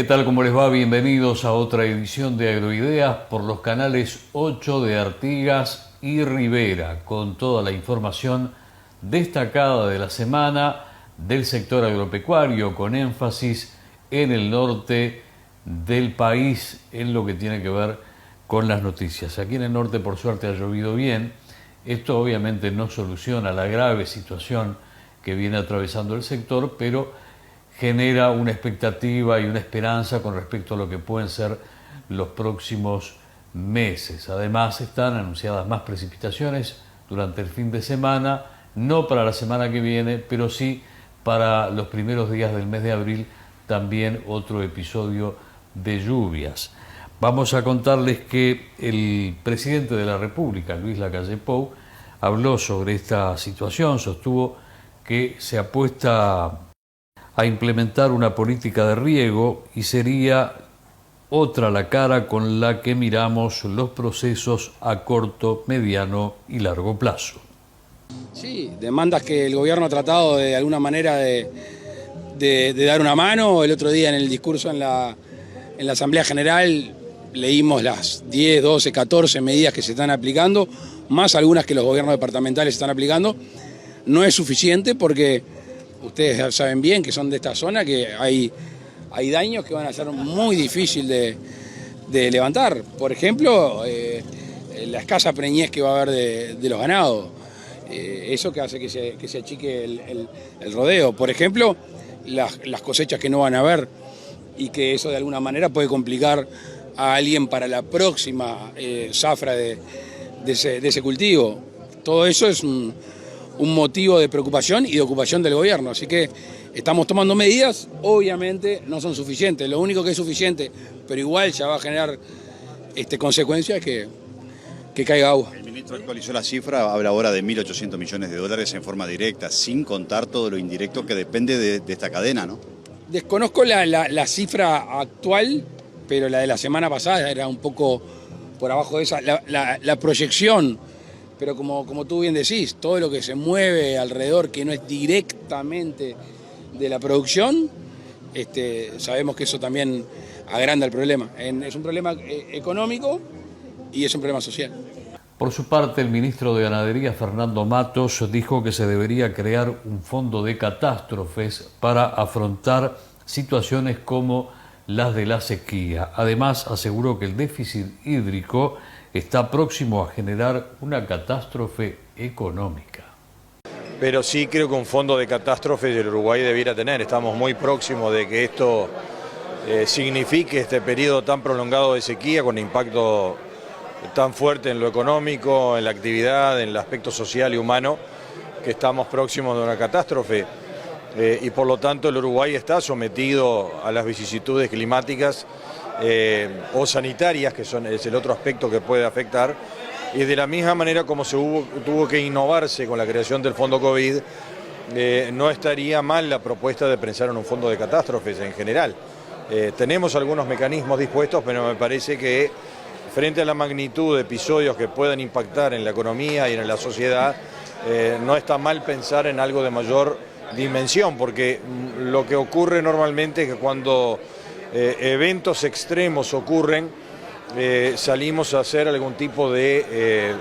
¿Qué tal? ¿Cómo les va? Bienvenidos a otra edición de Agroideas por los canales 8 de Artigas y Rivera, con toda la información destacada de la semana del sector agropecuario, con énfasis en el norte del país, en lo que tiene que ver con las noticias. Aquí en el norte, por suerte, ha llovido bien. Esto obviamente no soluciona la grave situación que viene atravesando el sector, pero genera una expectativa y una esperanza con respecto a lo que pueden ser los próximos meses. Además, están anunciadas más precipitaciones durante el fin de semana, no para la semana que viene, pero sí para los primeros días del mes de abril, también otro episodio de lluvias. Vamos a contarles que el presidente de la República, Luis Lacalle Pou, habló sobre esta situación, sostuvo que se apuesta a implementar una política de riego y sería otra la cara con la que miramos los procesos a corto, mediano y largo plazo. Sí, demandas que el gobierno ha tratado de alguna manera de dar una mano. El otro día en el discurso en la Asamblea General leímos las 10, 12, 14 medidas que se están aplicando, más algunas que los gobiernos departamentales están aplicando. No es suficiente porque ustedes saben bien que son de esta zona, que hay daños que van a ser muy difíciles de levantar. Por ejemplo, la escasa preñez que va a haber de los ganados. Eso que hace que se achique el rodeo. Por ejemplo, las cosechas que no van a haber y que eso de alguna manera puede complicar a alguien para la próxima zafra de ese cultivo. Todo eso es un motivo de preocupación y de ocupación del gobierno. Así que estamos tomando medidas, obviamente no son suficientes. Lo único que es suficiente, pero igual ya va a generar consecuencias, es que caiga agua. El ministro actualizó la cifra, habla ahora de 1.800 millones de dólares en forma directa, sin contar todo lo indirecto que depende de esta cadena, ¿no? Desconozco la cifra actual, pero la de la semana pasada era un poco por abajo de esa. La proyección, pero como tú bien decís, todo lo que se mueve alrededor, que no es directamente de la producción, sabemos que eso también agranda el problema. Es un problema económico y es un problema social. Por su parte, el ministro de Ganadería, Fernando Matos, dijo que se debería crear un fondo de catástrofes para afrontar situaciones como las de la sequía. Además, aseguró que el déficit hídrico está próximo a generar una catástrofe económica. Pero sí creo que un fondo de catástrofes el Uruguay debiera tener. Estamos muy próximos de que esto signifique este periodo tan prolongado de sequía con impacto tan fuerte en lo económico, en la actividad, en el aspecto social y humano, que estamos próximos de una catástrofe. Y por lo tanto el Uruguay está sometido a las vicisitudes climáticas o sanitarias, que es el otro aspecto que puede afectar, y de la misma manera como tuvo que innovarse con la creación del Fondo COVID, no estaría mal la propuesta de pensar en un fondo de catástrofes en general. Tenemos algunos mecanismos dispuestos, pero me parece que frente a la magnitud de episodios que puedan impactar en la economía y en la sociedad, no está mal pensar en algo de mayor dimensión, porque lo que ocurre normalmente es que cuando eventos extremos ocurren, salimos a hacer algún tipo de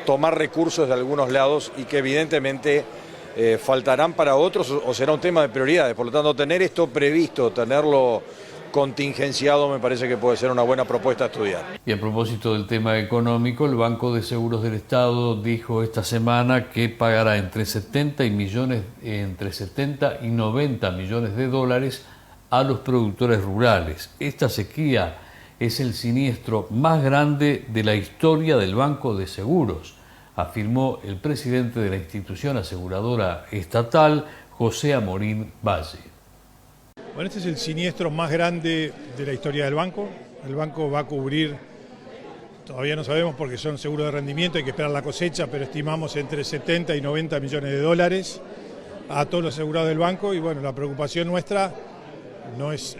tomar recursos de algunos lados y que evidentemente faltarán para otros o será un tema de prioridades. Por lo tanto, tener esto previsto, tenerlo contingenciado, me parece que puede ser una buena propuesta a estudiar. Y a propósito del tema económico, el Banco de Seguros del Estado dijo esta semana que pagará entre 70 y 90 millones de dólares a los productores rurales. Esta sequía es el siniestro más grande de la historia del Banco de Seguros, afirmó el presidente de la institución aseguradora estatal, José Amorín Valle. Bueno, este es el siniestro más grande de la historia del banco. El banco va a cubrir, todavía no sabemos porque son seguros de rendimiento, hay que esperar la cosecha, pero estimamos entre 70 y 90 millones de dólares a todos los asegurados del banco. Y bueno, la preocupación nuestra no es,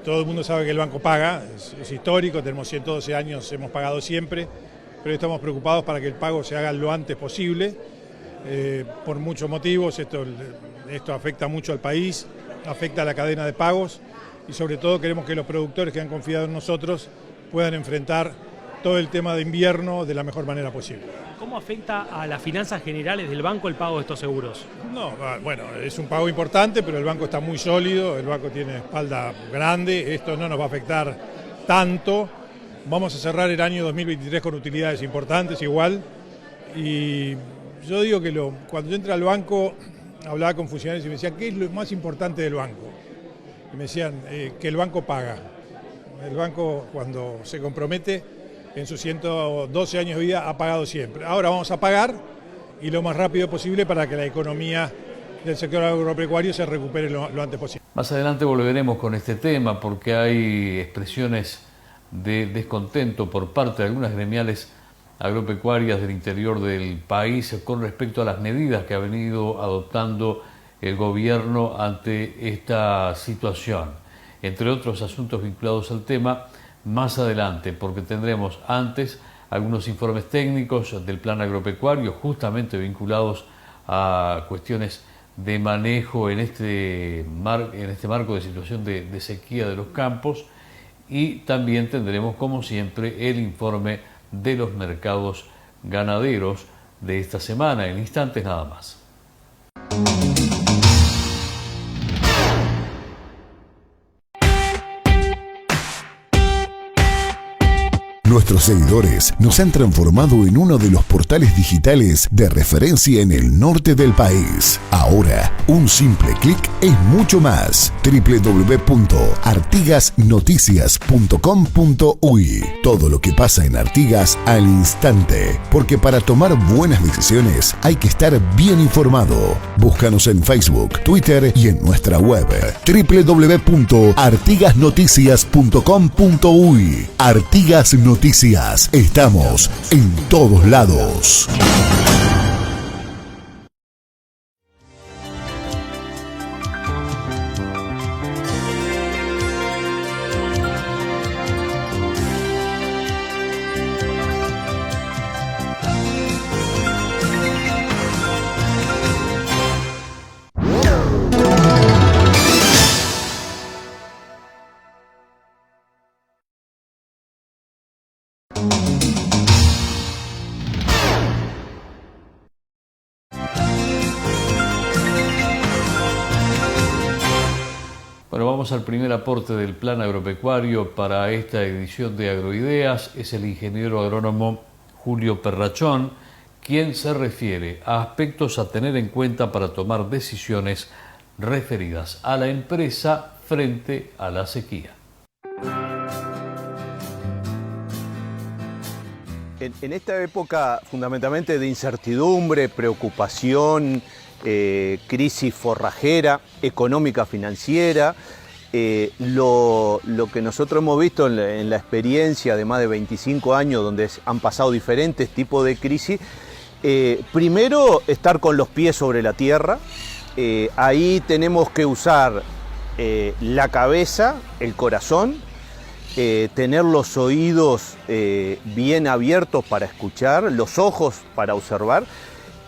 todo el mundo sabe que el banco paga, es histórico, tenemos 112 años, hemos pagado siempre, pero estamos preocupados para que el pago se haga lo antes posible, por muchos motivos. Esto afecta mucho al país, afecta a la cadena de pagos y sobre todo queremos que los productores que han confiado en nosotros puedan enfrentar todo el tema de invierno de la mejor manera posible. ¿Cómo afecta a las finanzas generales del banco el pago de estos seguros? No, bueno, es un pago importante, pero el banco está muy sólido, el banco tiene espalda grande, esto no nos va a afectar tanto. Vamos a cerrar el año 2023 con utilidades importantes igual, y yo digo que cuando yo entré al banco hablaba con funcionarios y me decían, ¿qué es lo más importante del banco? Y me decían que el banco paga. El banco, cuando se compromete, en sus 112 años de vida ha pagado siempre. Ahora vamos a pagar, y lo más rápido posible, para que la economía del sector agropecuario se recupere lo antes posible. Más adelante volveremos con este tema porque hay expresiones de descontento por parte de algunas gremiales agropecuarias del interior del país con respecto a las medidas que ha venido adoptando el gobierno ante esta situación, entre otros asuntos vinculados al tema más adelante, porque tendremos antes algunos informes técnicos del plan agropecuario justamente vinculados a cuestiones de manejo en este marco de situación de sequía de los campos, y también tendremos, como siempre, el informe de los mercados ganaderos de esta semana, en instantes nada más. Nuestros seguidores nos han transformado en uno de los portales digitales de referencia en el norte del país. Ahora, un simple clic es mucho más. www.artigasnoticias.com.uy. Todo lo que pasa en Artigas al instante, porque para tomar buenas decisiones hay que estar bien informado. Búscanos en Facebook, Twitter y en nuestra web www.artigasnoticias.com.uy. Artigas Noticias. Estamos en todos lados. Bueno, vamos al primer aporte del plan agropecuario para esta edición de Agroideas. Es el ingeniero agrónomo Julio Perrachón, quien se refiere a aspectos a tener en cuenta para tomar decisiones referidas a la empresa frente a la sequía. En esta época fundamentalmente de incertidumbre, preocupación, crisis forrajera, económica, financiera, lo que nosotros hemos visto en la experiencia de más de 25 años donde han pasado diferentes tipos de crisis, primero estar con los pies sobre la tierra, ahí tenemos que usar la cabeza, el corazón, tener los oídos bien abiertos para escuchar, los ojos para observar.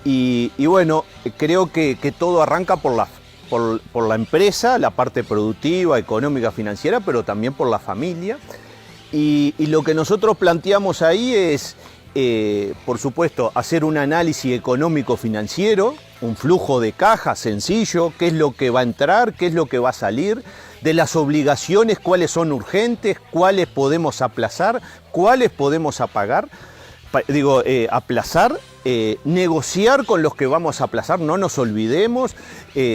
Y bueno, creo que todo arranca por la empresa, la parte productiva, económica, financiera, pero también por la familia. Y lo que nosotros planteamos ahí es, por supuesto, hacer un análisis económico-financiero, un flujo de caja sencillo, qué es lo que va a entrar, qué es lo que va a salir, de las obligaciones, cuáles son urgentes, cuáles podemos aplazar, cuáles podemos apagar. Aplazar, negociar con los que vamos a aplazar, no nos olvidemos,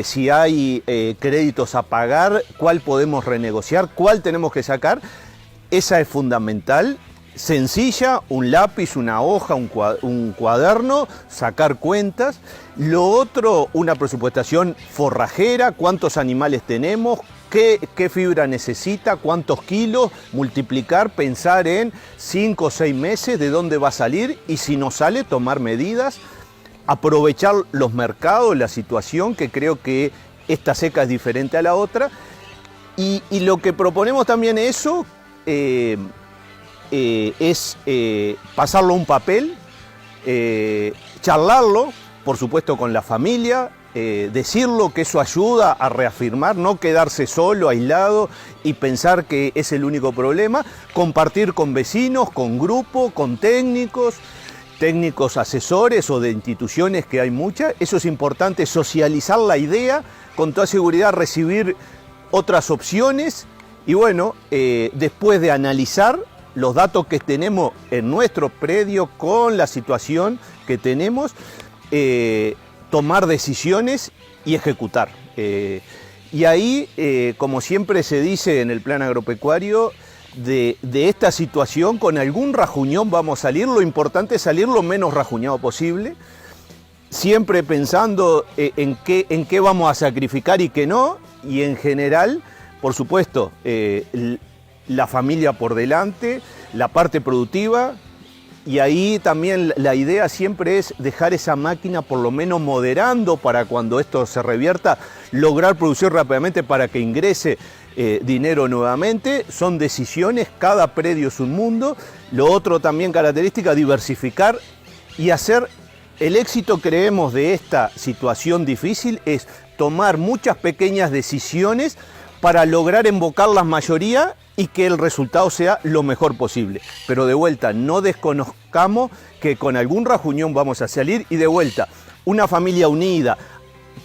si hay créditos a pagar, cuál podemos renegociar, cuál tenemos que sacar, esa es fundamental, sencilla, un lápiz, una hoja, un cuaderno, sacar cuentas. Lo otro, una presupuestación forrajera, cuántos animales tenemos, qué fibra necesita, cuántos kilos, multiplicar, pensar en 5 o 6 meses de dónde va a salir y si no sale, tomar medidas, aprovechar los mercados, la situación, que creo que esta seca es diferente a la otra. Y lo que proponemos también es pasarlo a un papel, charlarlo, por supuesto con la familia, decirlo, que eso ayuda a reafirmar, no quedarse solo, aislado y pensar que es el único problema, compartir con vecinos, con grupos, con técnicos asesores o de instituciones, que hay muchas. Eso es importante, socializar la idea, con toda seguridad recibir otras opciones y bueno, después de analizar los datos que tenemos en nuestro predio con la situación que tenemos, tomar decisiones y ejecutar. Y ahí, como siempre se dice en el plan agropecuario, de esta situación con algún rajuñón vamos a salir. Lo importante es salir lo menos rajuñado posible, siempre pensando en qué vamos a sacrificar y qué no, y en general, por supuesto, la familia por delante, la parte productiva. Y ahí también la idea siempre es dejar esa máquina por lo menos moderando para cuando esto se revierta, lograr producir rápidamente para que ingrese dinero nuevamente. Son decisiones, cada predio es un mundo. Lo otro también característica, diversificar y hacer el éxito, creemos, de esta situación difícil es tomar muchas pequeñas decisiones para lograr invocar la mayoría y que el resultado sea lo mejor posible. Pero de vuelta, no desconozcamos que con algún rajuñón vamos a salir y de vuelta, una familia unida,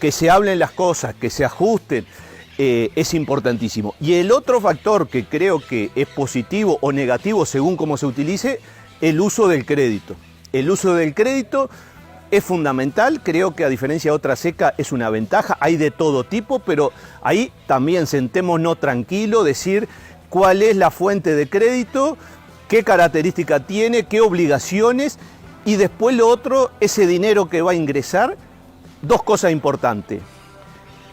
que se hablen las cosas, que se ajusten, es importantísimo. Y el otro factor que creo que es positivo o negativo según cómo se utilice, el uso del crédito. El uso del crédito es fundamental, creo que a diferencia de otra seca es una ventaja, hay de todo tipo, pero ahí también sentémonos tranquilos, decir cuál es la fuente de crédito, qué característica tiene, qué obligaciones, y después lo otro, ese dinero que va a ingresar, dos cosas importantes.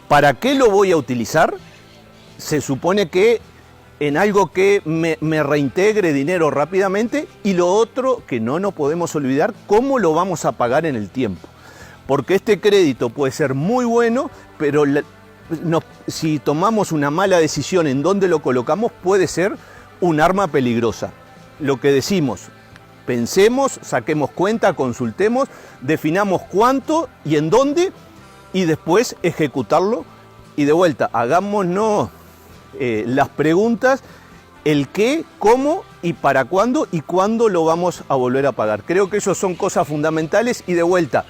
¿Para qué lo voy a utilizar? Se supone que en algo que me reintegre dinero rápidamente, y lo otro que no nos podemos olvidar, cómo lo vamos a pagar en el tiempo. Porque este crédito puede ser muy bueno, pero si tomamos una mala decisión en dónde lo colocamos, puede ser un arma peligrosa. Lo que decimos, pensemos, saquemos cuenta, consultemos, definamos cuánto y en dónde, y después ejecutarlo. Y de vuelta, hagámonos las preguntas, el qué, cómo y para cuándo, y cuándo lo vamos a volver a pagar. Creo que eso son cosas fundamentales, y de vuelta,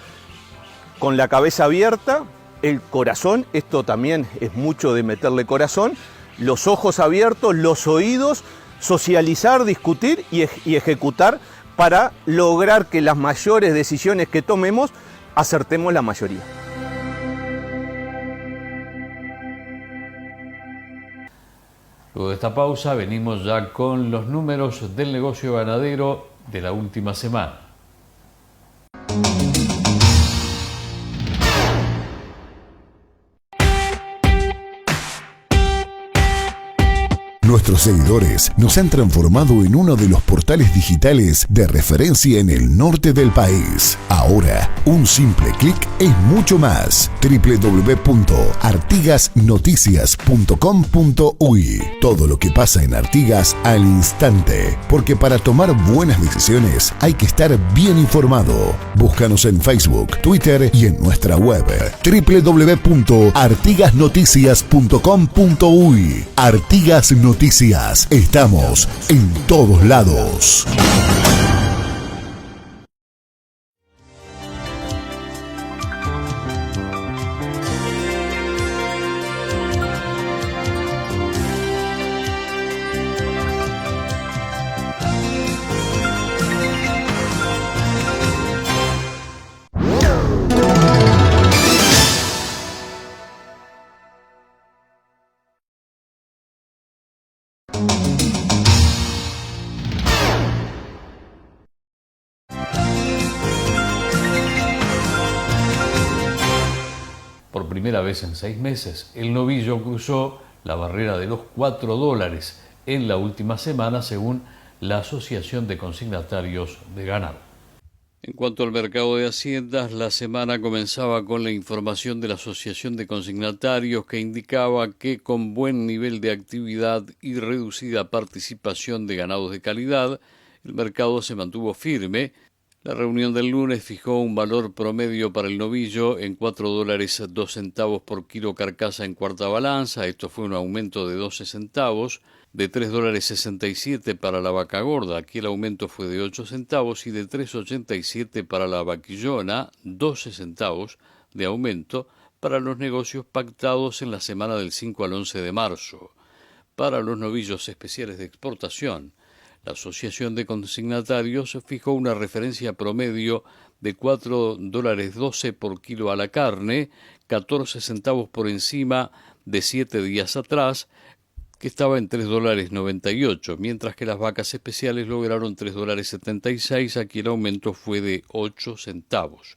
con la cabeza abierta, el corazón, esto también es mucho de meterle corazón, los ojos abiertos, los oídos, socializar, discutir y ejecutar para lograr que las mayores decisiones que tomemos acertemos la mayoría. Luego de esta pausa venimos ya con los números del negocio ganadero de la última semana. Nuestros seguidores nos han transformado en uno de los portales digitales de referencia en el norte del país. Ahora, un simple clic es mucho más. www.artigasnoticias.com.uy. Todo lo que pasa en Artigas al instante. Porque para tomar buenas decisiones hay que estar bien informado. Búscanos en Facebook, Twitter y en nuestra web www.artigasnoticias.com.uy. Artigas Noticias. Estamos en todos lados. Por primera vez en 6 meses, el novillo cruzó la barrera de los $4 en la última semana, según la Asociación de Consignatarios de Ganado. En cuanto al mercado de haciendas, la semana comenzaba con la información de la Asociación de Consignatarios, que indicaba que con buen nivel de actividad y reducida participación de ganados de calidad, el mercado se mantuvo firme. La reunión del lunes fijó un valor promedio para el novillo en $4.02 por kilo carcasa en cuarta balanza. Esto fue un aumento de 12 centavos. De $3.67 para la vaca gorda, aquí el aumento fue de 8 centavos, y de $3.87 para la vaquillona, 12 centavos de aumento para los negocios pactados en la semana del 5 al 11 de marzo. Para los novillos especiales de exportación, la Asociación de Consignatarios fijó una referencia promedio de $4.12 por kilo a la carne, 14 centavos por encima de 7 días atrás, que estaba en $3.98, mientras que las vacas especiales lograron $3.76, aquí el aumento fue de 8 centavos.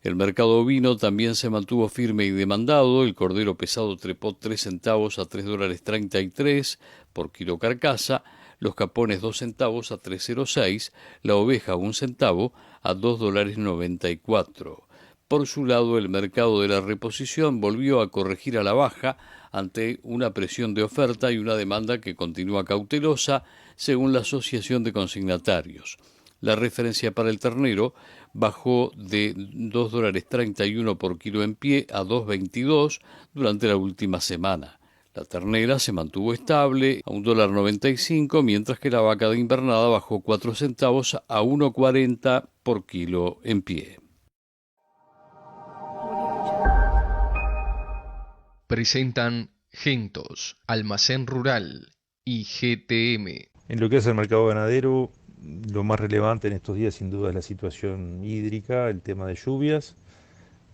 El mercado ovino también se mantuvo firme y demandado. El cordero pesado trepó 3 centavos a $3.33 por kilo carcasa, los capones 2 centavos a $3.06, la oveja 1 centavo a $2.94. Por su lado, el mercado de la reposición volvió a corregir a la baja ante una presión de oferta y una demanda que continúa cautelosa, según la Asociación de Consignatarios. La referencia para el ternero bajó de $2.31 por kilo en pie a $2.22 durante la última semana. La ternera se mantuvo estable a $1.95, mientras que la vaca de invernada bajó 4 centavos a $1.40 por kilo en pie. Presentan Gentos, Almacén Rural y GTM. En lo que es el mercado ganadero, lo más relevante en estos días sin duda es la situación hídrica, el tema de lluvias,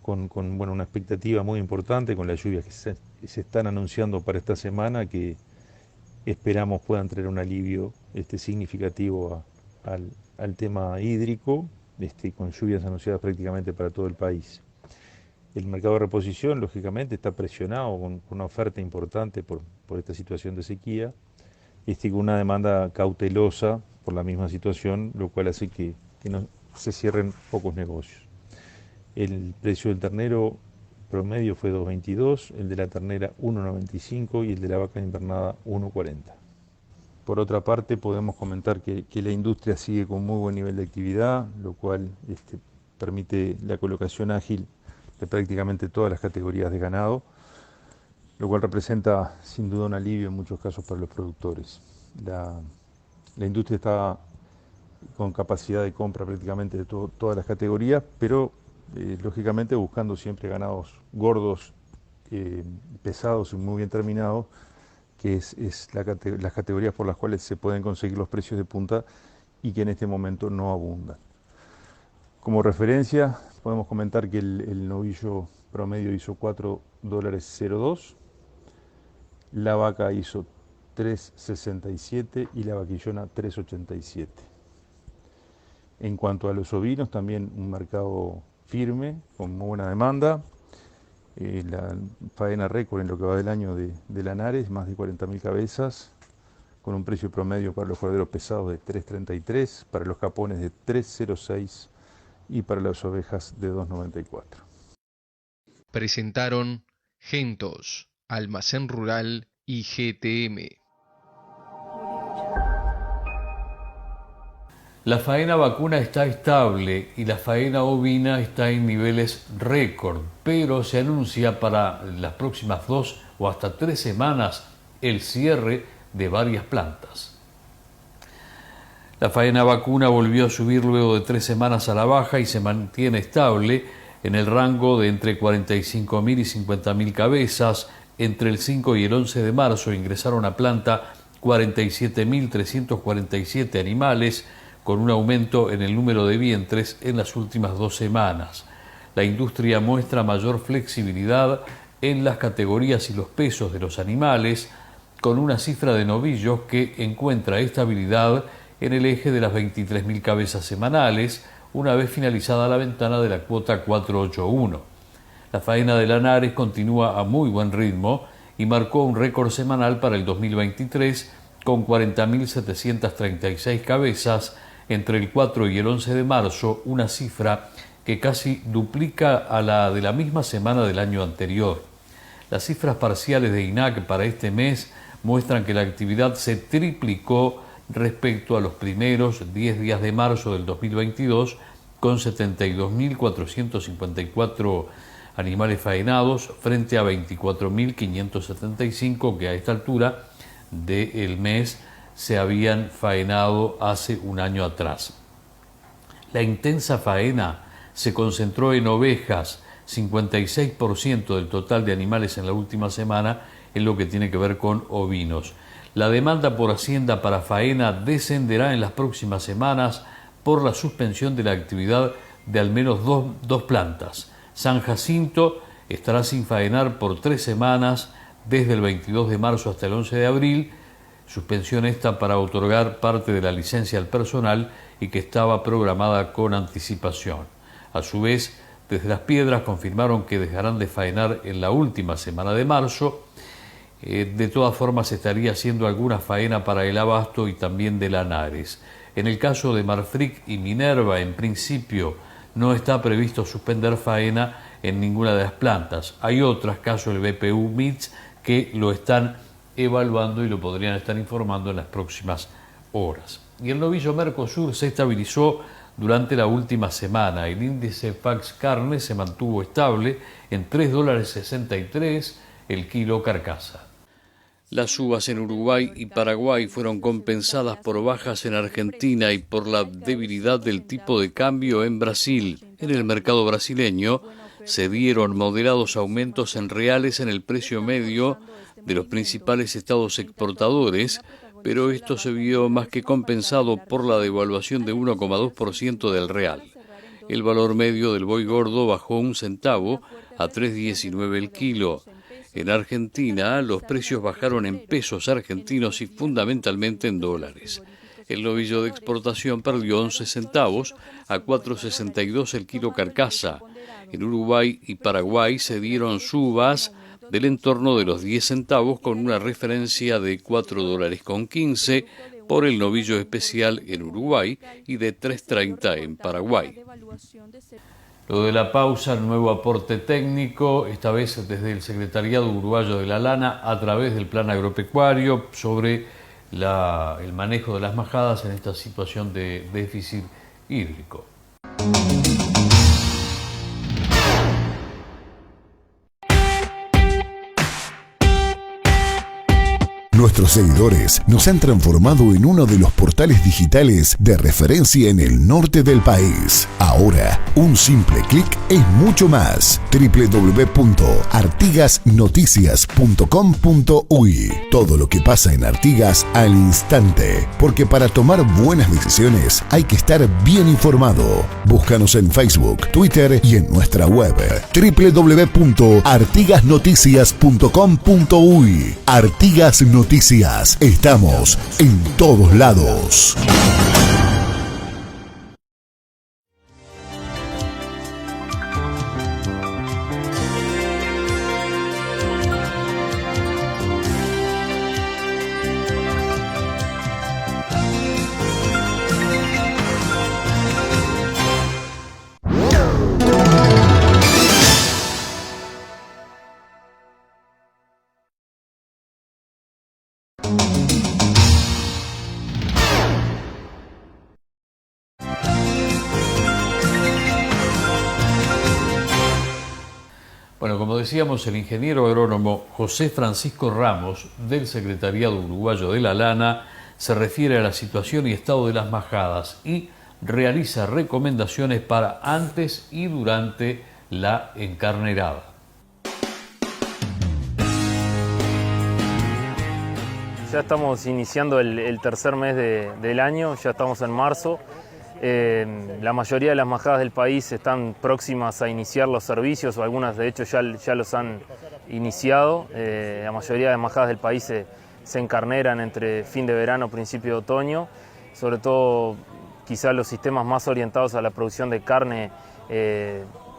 con una expectativa muy importante con las lluvias que se están anunciando para esta semana, que esperamos puedan traer un alivio significativo al tema hídrico, con lluvias anunciadas prácticamente para todo el país. El mercado de reposición, lógicamente, está presionado con una oferta importante por esta situación de sequía, con una demanda cautelosa por la misma situación, lo cual hace que no se cierren pocos negocios. El precio del ternero promedio fue $2.22, el de la ternera $1.95 y el de la vaca invernada $1.40. Por otra parte, podemos comentar que la industria sigue con muy buen nivel de actividad, lo cual permite la colocación ágil de prácticamente todas las categorías de ganado, lo cual representa sin duda un alivio en muchos casos para los productores. La industria está con capacidad de compra prácticamente de todas las categorías, pero lógicamente buscando siempre ganados gordos, pesados y muy bien terminados, que es las categorías por las cuales se pueden conseguir los precios de punta y que en este momento no abundan. Como referencia, podemos comentar que el novillo promedio hizo $4.02, la vaca hizo $3.67 y la vaquillona $3.87. En cuanto a los ovinos, también un mercado firme, con muy buena demanda. La faena récord en lo que va del año de Lanares, más de 40.000 cabezas, con un precio promedio para los corderos pesados de $3.33, para los capones de $3.06 y para las ovejas de $2.94. Presentaron Gentos, Almacén Rural y GTM. La faena vacuna está estable y la faena ovina está en niveles récord, pero se anuncia para las próximas 2 o hasta 3 semanas el cierre de varias plantas. La faena vacuna volvió a subir luego de 3 semanas a la baja y se mantiene estable en el rango de entre 45.000 y 50.000 cabezas. Entre el 5 y el 11 de marzo ingresaron a planta 47.347 animales, con un aumento en el número de vientres en las últimas 2 semanas. La industria muestra mayor flexibilidad en las categorías y los pesos de los animales, con una cifra de novillos que encuentra estabilidad en el eje de las 23.000 cabezas semanales, una vez finalizada la ventana de la cuota 481. La faena de Lanares continúa a muy buen ritmo y marcó un récord semanal para el 2023 con 40.736 cabezas entre el 4 y el 11 de marzo, una cifra que casi duplica a la de la misma semana del año anterior. Las cifras parciales de INAC para este mes muestran que la actividad se triplicó respecto a los primeros 10 días de marzo del 2022 con 72.454 animales faenados frente a 24.575 que a esta altura del mes se habían faenado hace un año atrás. La intensa faena se concentró en ovejas, 56% del total de animales en la última semana, en lo que tiene que ver con ovinos. La demanda por Hacienda para faena descenderá en las próximas semanas por la suspensión de la actividad de al menos dos plantas. San Jacinto estará sin faenar por 3 semanas, desde el 22 de marzo hasta el 11 de abril, suspensión esta para otorgar parte de la licencia al personal y que estaba programada con anticipación. A su vez, desde Las Piedras confirmaron que dejarán de faenar en la última semana de marzo. De todas formas, estaría haciendo alguna faena para el Abasto y también de Lanares. En el caso de Marfrig y Minerva, en principio, no está previsto suspender faena en ninguna de las plantas. Hay otras, caso el BPU MITS, que lo están evaluando y lo podrían estar informando en las próximas horas. Y el novillo Mercosur se estabilizó durante la última semana. El índice Fax Carne se mantuvo estable en $3.63 el kilo carcasa. Las uvas en Uruguay y Paraguay fueron compensadas por bajas en Argentina y por la debilidad del tipo de cambio en Brasil. En el mercado brasileño se dieron moderados aumentos en reales en el precio medio de los principales estados exportadores, pero esto se vio más que compensado por la devaluación de 1,2% del real. El valor medio del buey gordo bajó 1 centavo a $3.19 el kilo. En Argentina, los precios bajaron en pesos argentinos y fundamentalmente en dólares. El novillo de exportación perdió 11 centavos a $4.62 el kilo carcasa. En Uruguay y Paraguay se dieron subas del entorno de los 10 centavos con una referencia de $4.15 por el novillo especial en Uruguay y de $3.30 en Paraguay. Lo de la pausa, nuevo aporte técnico, esta vez desde el Secretariado Uruguayo de la Lana, a través del Plan Agropecuario, sobre el manejo de las majadas en esta situación de déficit hídrico. Nuestros seguidores nos han transformado en uno de los portales digitales de referencia en el norte del país. Ahora, un simple clic es mucho más. www.artigasnoticias.com.uy. Todo lo que pasa en Artigas al instante, porque para tomar buenas decisiones hay que estar bien informado. Búscanos en Facebook, Twitter y en nuestra web www.artigasnoticias.com.uy. Artigas Noticias. Estamos en todos lados. Bueno, como decíamos, el ingeniero agrónomo José Francisco Ramos, del Secretariado Uruguayo de la Lana, se refiere a la situación y estado de las majadas y realiza recomendaciones para antes y durante la encarnerada. Ya estamos iniciando el tercer mes del año, ya estamos en marzo. La mayoría de las majadas del país están próximas a iniciar los servicios, o algunas de hecho ya los han iniciado. La mayoría de las majadas del país se encarneran entre fin de verano, principio de otoño. Sobre todo quizás los sistemas más orientados a la producción de carne,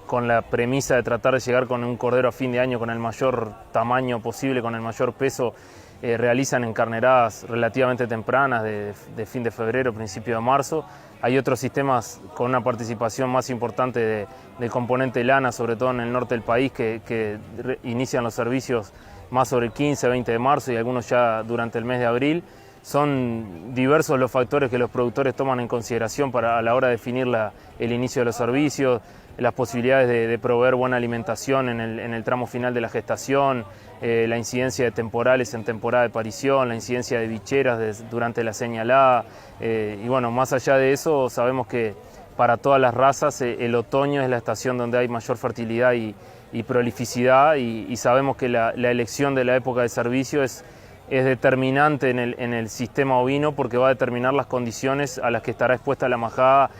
con la premisa de tratar de llegar con un cordero a fin de año con el mayor tamaño posible, con el mayor peso, realizan encarneradas relativamente tempranas, de fin de febrero, principio de marzo. Hay otros sistemas con una participación más importante de componente lana, sobre todo en el norte del país, que inician los servicios más sobre el 15, 20 de marzo y algunos ya durante el mes de abril. son diversos los factores que los productores toman en consideración a la hora de definir el inicio de los servicios, las posibilidades de proveer buena alimentación en el tramo final de la gestación, la incidencia de temporales en temporada de parición, la incidencia de bicheras durante la señalada. Y bueno, más allá de eso, sabemos que para todas las razas el otoño es la estación donde hay mayor fertilidad y prolificidad, y sabemos que la elección de la época de servicio es determinante en el sistema ovino, porque va a determinar las condiciones a las que estará expuesta la majada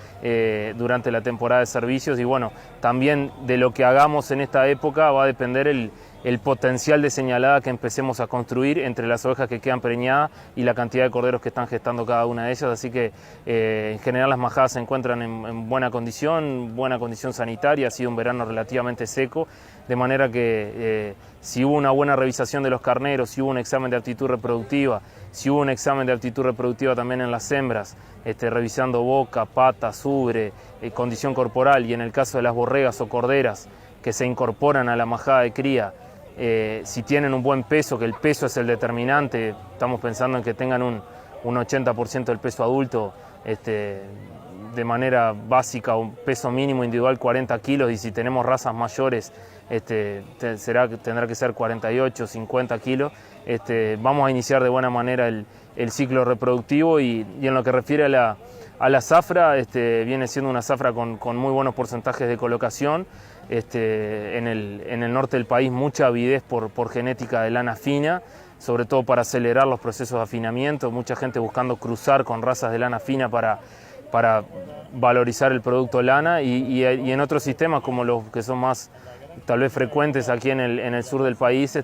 durante la temporada de servicios. Y bueno, también de lo que hagamos en esta época va a depender el potencial de señalada que empecemos a construir entre las ovejas que quedan preñadas y la cantidad de corderos que están gestando cada una de ellas. Así que en general las majadas se encuentran en buena condición sanitaria. Ha sido un verano relativamente seco, de manera que si hubo una buena revisación de los carneros, si hubo un examen de aptitud reproductiva, si hubo un examen de aptitud reproductiva también en las hembras, revisando boca, patas, ubre, condición corporal, y en el caso de las borregas o corderas que se incorporan a la majada de cría, si tienen un buen peso, que el peso es el determinante, estamos pensando en que tengan un 80% del peso adulto, de manera básica, un peso mínimo individual 40 kilos, y si tenemos razas mayores tendrá que ser 48, 50 kilos. Vamos a iniciar de buena manera el ciclo reproductivo, y en lo que refiere a la zafra, viene siendo una zafra con muy buenos porcentajes de colocación. En el norte del país mucha avidez por genética de lana fina, sobre todo para acelerar los procesos de afinamiento, mucha gente buscando cruzar con razas de lana fina para valorizar el producto lana, y en otros sistemas como los que son más tal vez frecuentes aquí en el sur del país,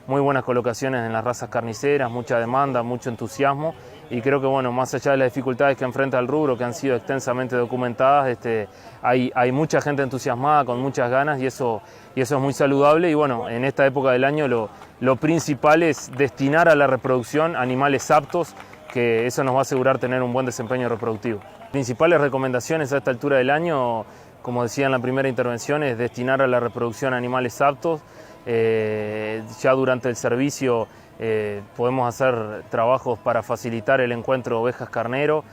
muy buenas colocaciones en las razas carniceras, mucha demanda, mucho entusiasmo, y creo que bueno, más allá de las dificultades que enfrenta el rubro, que han sido extensamente documentadas, hay mucha gente entusiasmada, con muchas ganas, y eso es muy saludable. Y bueno, en esta época del año lo principal es destinar a la reproducción animales aptos, que eso nos va a asegurar tener un buen desempeño reproductivo. Principales recomendaciones a esta altura del año, como decía en la primera intervención, es destinar a la reproducción animales aptos. Ya durante el servicio podemos hacer trabajos para facilitar el encuentro ovejas-carnero,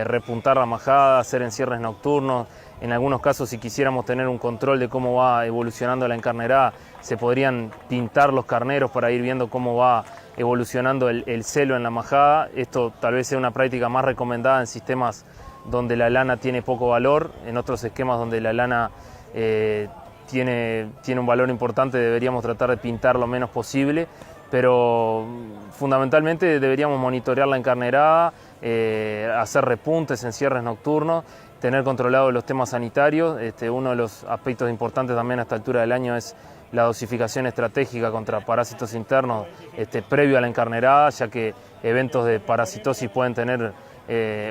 repuntar la majada, hacer encierres nocturnos. En algunos casos, si quisiéramos tener un control de cómo va evolucionando la encarnerada, se podrían pintar los carneros para ir viendo cómo va evolucionando el celo en la majada. Esto tal vez sea una práctica más recomendada en sistemas donde la lana tiene poco valor. En otros esquemas donde la lana tiene un valor importante, deberíamos tratar de pintar lo menos posible, pero fundamentalmente deberíamos monitorear la encarnerada, hacer repuntes, encierres nocturnos, tener controlados los temas sanitarios. Uno de los aspectos importantes también a esta altura del año es la dosificación estratégica contra parásitos internos previo a la encarnerada, ya que eventos de parasitosis pueden tener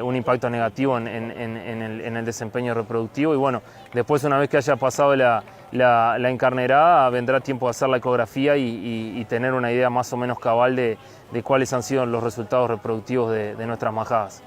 un impacto negativo en el desempeño reproductivo. Y bueno, después, una vez que haya pasado la encarnerada, vendrá tiempo de hacer la ecografía y tener una idea más o menos cabal de cuáles han sido los resultados reproductivos de nuestras majadas.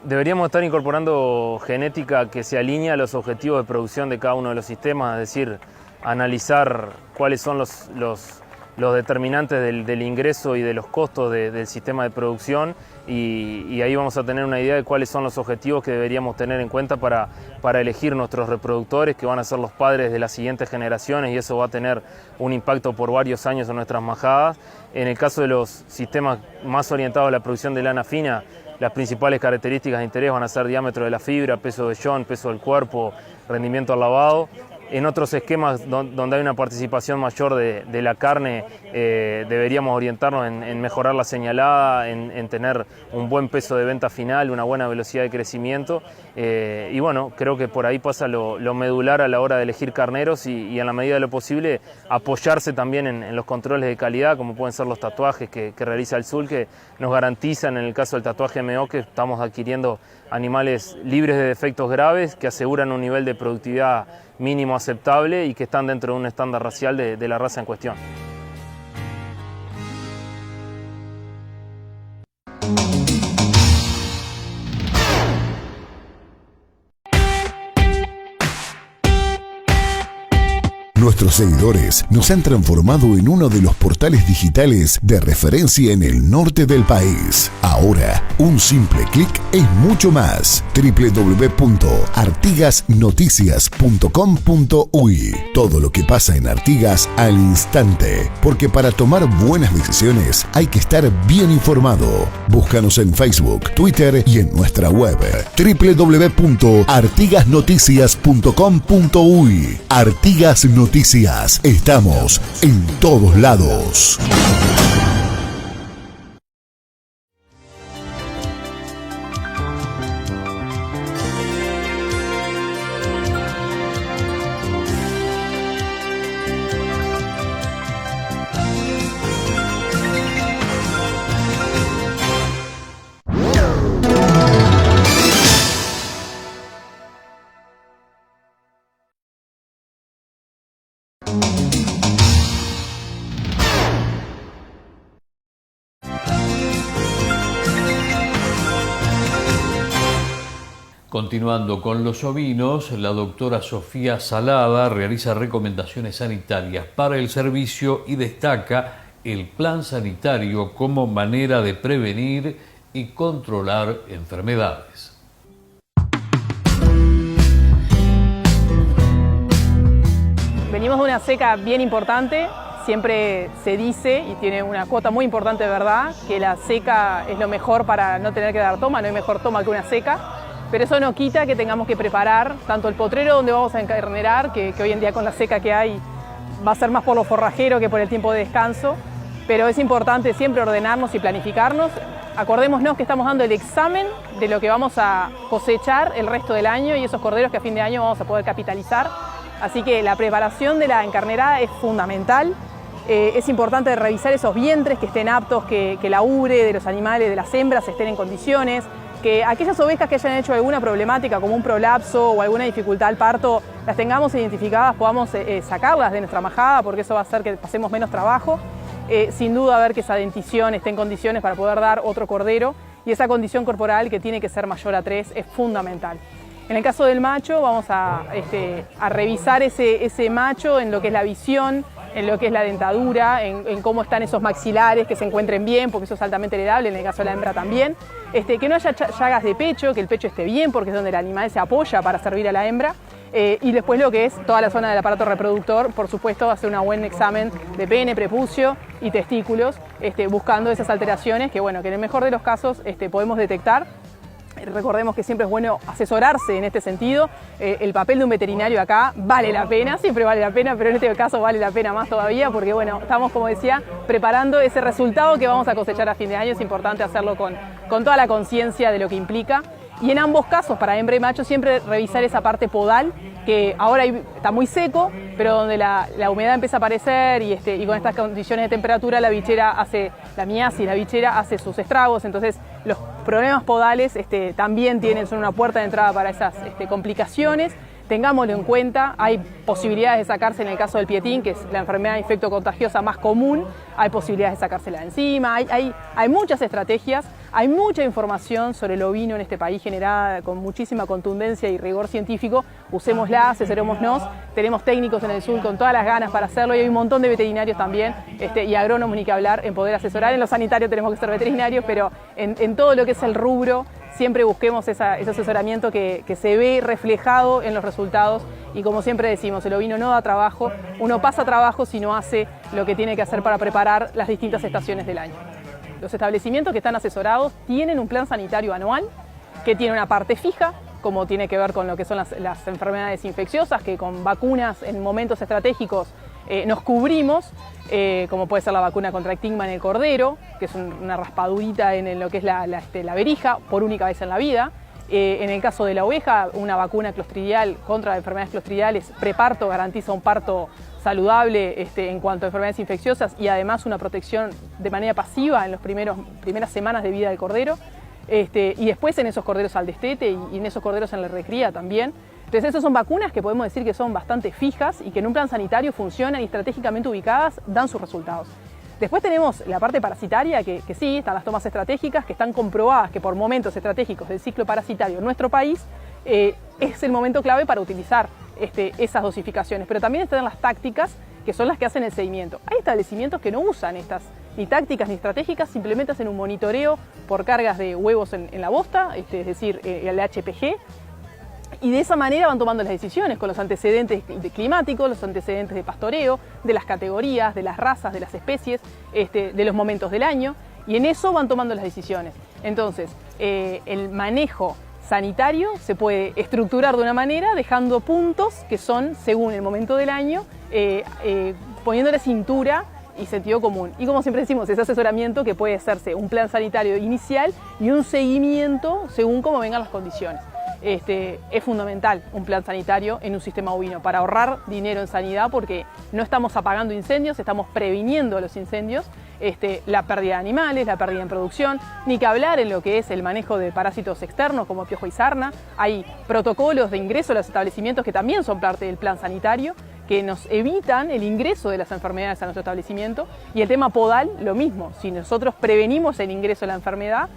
Deberíamos estar incorporando genética que se alinee a los objetivos de producción de cada uno de los sistemas, es decir, analizar cuáles son los determinantes del ingreso y de los costos del sistema de producción, y ahí vamos a tener una idea de cuáles son los objetivos que deberíamos tener en cuenta para elegir nuestros reproductores, que van a ser los padres de las siguientes generaciones, y eso va a tener un impacto por varios años en nuestras majadas. En el caso de los sistemas más orientados a la producción de lana fina, las principales características de interés van a ser diámetro de la fibra, peso de vellón, peso del cuerpo, rendimiento al lavado. En otros esquemas donde hay una participación mayor de la carne, deberíamos orientarnos en mejorar la señalada, en tener un buen peso de venta final, una buena velocidad de crecimiento. Y bueno, creo que por ahí pasa lo medular a la hora de elegir carneros, y en la medida de lo posible apoyarse también en los controles de calidad, como pueden ser los tatuajes que realiza el SUL, que nos garantizan, en el caso del tatuaje MO, que estamos adquiriendo animales libres de defectos graves, que aseguran un nivel de productividad mínimo aceptable y que están dentro de un estándar racial de la raza en cuestión. Nuestros seguidores nos han transformado en uno de los portales digitales de referencia en el norte del país. Ahora, un simple clic es mucho más. www.artigasnoticias.com.uy. Todo lo que pasa en Artigas al instante. Porque para tomar buenas decisiones hay que estar bien informado. Búscanos en Facebook, Twitter y en nuestra web www.artigasnoticias.com.uy. Artigas Noticias. Estamos en todos lados. Continuando con los ovinos, la doctora Sofía Salada realiza recomendaciones sanitarias para el servicio y destaca el plan sanitario como manera de prevenir y controlar enfermedades. Venimos de una seca bien importante. Siempre se dice, y tiene una cuota muy importante de verdad, que la seca es lo mejor para no tener que dar toma, no hay mejor toma que una seca. Pero eso no quita que tengamos que preparar tanto el potrero donde vamos a encarnerar, que hoy en día con la seca que hay va a ser más por lo forrajero que por el tiempo de descanso, pero es importante siempre ordenarnos y planificarnos. Acordémonos que estamos dando el examen de lo que vamos a cosechar el resto del año y esos corderos que a fin de año vamos a poder capitalizar. Así que la preparación de la encarnerada es fundamental. Es importante revisar esos vientres que estén aptos, que la ubre de los animales, de las hembras, estén en condiciones, que aquellas ovejas que hayan hecho alguna problemática como un prolapso o alguna dificultad al parto, las tengamos identificadas, podamos sacarlas de nuestra majada, porque eso va a hacer que pasemos menos trabajo. Sin duda ver que esa dentición esté en condiciones para poder dar otro cordero, y esa condición corporal que tiene que ser mayor a 3 es fundamental. En el caso del macho vamos a revisar ese macho en lo que es la visión, en lo que es la dentadura, en cómo están esos maxilares, que se encuentren bien, porque eso es altamente heredable, en el caso de la hembra también. Que no haya llagas de pecho, que el pecho esté bien, porque es donde el animal se apoya para servir a la hembra. Y después lo que es toda la zona del aparato reproductor, por supuesto, hacer un buen examen de pene, prepucio y testículos, buscando esas alteraciones que, bueno, que en el mejor de los casos podemos detectar. Recordemos que siempre es bueno asesorarse en este sentido. El papel de un veterinario acá vale la pena, siempre vale la pena, pero en este caso vale la pena más todavía porque, bueno, estamos, como decía, preparando ese resultado que vamos a cosechar a fin de año. Es importante hacerlo con toda la conciencia de lo que implica. Y en ambos casos, para hembra y macho, siempre revisar esa parte podal, que ahora está muy seco, pero donde la humedad empieza a aparecer y con estas condiciones de temperatura la miasis, la bichera hace sus estragos. Entonces los problemas podales también son una puerta de entrada para esas complicaciones. Tengámoslo en cuenta, hay posibilidades de sacarse en el caso del pietín, que es la enfermedad infectocontagiosa más común, hay posibilidades de sacársela de encima, hay muchas estrategias, hay mucha información sobre el ovino en este país generada con muchísima contundencia y rigor científico. Usémosla, asesorémonos, tenemos técnicos en el sur con todas las ganas para hacerlo y hay un montón de veterinarios también y agrónomos ni que hablar en poder asesorar. En lo sanitario tenemos que ser veterinarios, pero en todo lo que es el rubro, siempre busquemos ese asesoramiento que se ve reflejado en los resultados y, como siempre decimos, el ovino no da trabajo, uno pasa trabajo si no hace lo que tiene que hacer para preparar las distintas estaciones del año. Los establecimientos que están asesorados tienen un plan sanitario anual que tiene una parte fija, como tiene que ver con lo que son las enfermedades infecciosas, que con vacunas en momentos estratégicos nos cubrimos, como puede ser la vacuna contra ectigma en el cordero, que es una raspadurita en lo que es la verija por única vez en la vida. En el caso de la oveja, una vacuna clostridial contra enfermedades clostridiales preparto garantiza un parto saludable en cuanto a enfermedades infecciosas y además una protección de manera pasiva en las primeras semanas de vida del cordero. Y después en esos corderos al destete y en esos corderos en la recría también. Entonces esas son vacunas que podemos decir que son bastante fijas y que en un plan sanitario funcionan y estratégicamente ubicadas dan sus resultados. Después tenemos la parte parasitaria que sí, están las tomas estratégicas que están comprobadas que por momentos estratégicos del ciclo parasitario en nuestro país es el momento clave para utilizar esas dosificaciones, pero también están las tácticas, que son las que hacen el seguimiento. Hay establecimientos que no usan estas ni tácticas ni estratégicas, simplemente hacen un monitoreo por cargas de huevos en la bosta, es decir, el HPG, y de esa manera van tomando las decisiones con los antecedentes climáticos, los antecedentes de pastoreo, de las categorías, de las razas, de las especies, de los momentos del año, y en eso van tomando las decisiones. Entonces, el manejo sanitario se puede estructurar de una manera dejando puntos que son según el momento del año, poniéndole cintura y sentido común. Y como siempre decimos, ese asesoramiento que puede hacerse un plan sanitario inicial y un seguimiento según cómo vengan las condiciones. Es fundamental un plan sanitario en un sistema ovino para ahorrar dinero en sanidad, porque no estamos apagando incendios, estamos previniendo los incendios, la pérdida de animales, la pérdida en producción, ni que hablar en lo que es el manejo de parásitos externos como piojo y sarna. Hay protocolos de ingreso a los establecimientos que también son parte del plan sanitario, que nos evitan el ingreso de las enfermedades a nuestro establecimiento, y el tema podal, lo mismo. Si nosotros prevenimos el ingreso de la enfermedad,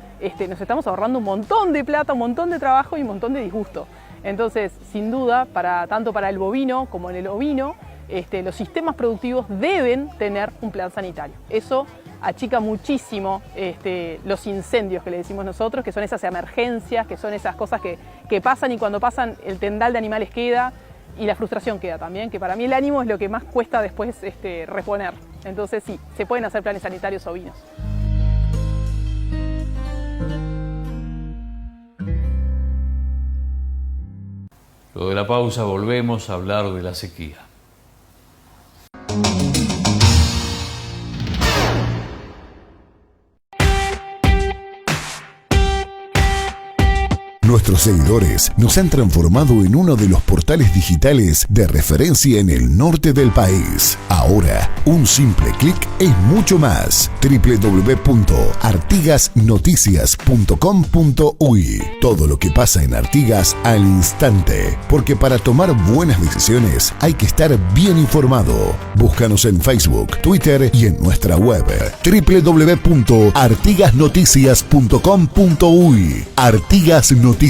nos estamos ahorrando un montón de plata, un montón de trabajo y un montón de disgusto. Entonces, sin duda, tanto para el bovino como en el ovino, los sistemas productivos deben tener un plan sanitario. Eso achica muchísimo los incendios que le decimos nosotros, que son esas emergencias, que son esas cosas que pasan, y cuando pasan el tendal de animales queda, y la frustración queda también, que para mí el ánimo es lo que más cuesta después reponer. Entonces sí, se pueden hacer planes sanitarios ovinos. Luego de la pausa volvemos a hablar de la sequía. Nuestros seguidores nos han transformado en uno de los portales digitales de referencia en el norte del país. Ahora, un simple clic es mucho más. www.artigasnoticias.com.uy. Todo lo que pasa en Artigas al instante, porque para tomar buenas decisiones hay que estar bien informado. Búscanos en Facebook, Twitter y en nuestra web www.artigasnoticias.com.uy. Artigas Noticias.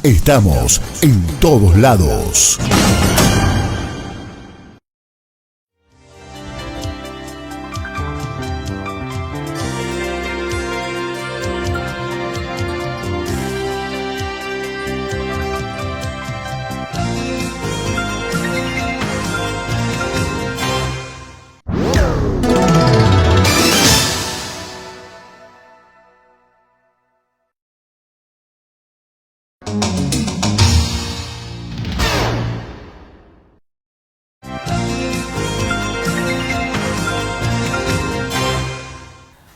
Estamos en todos lados.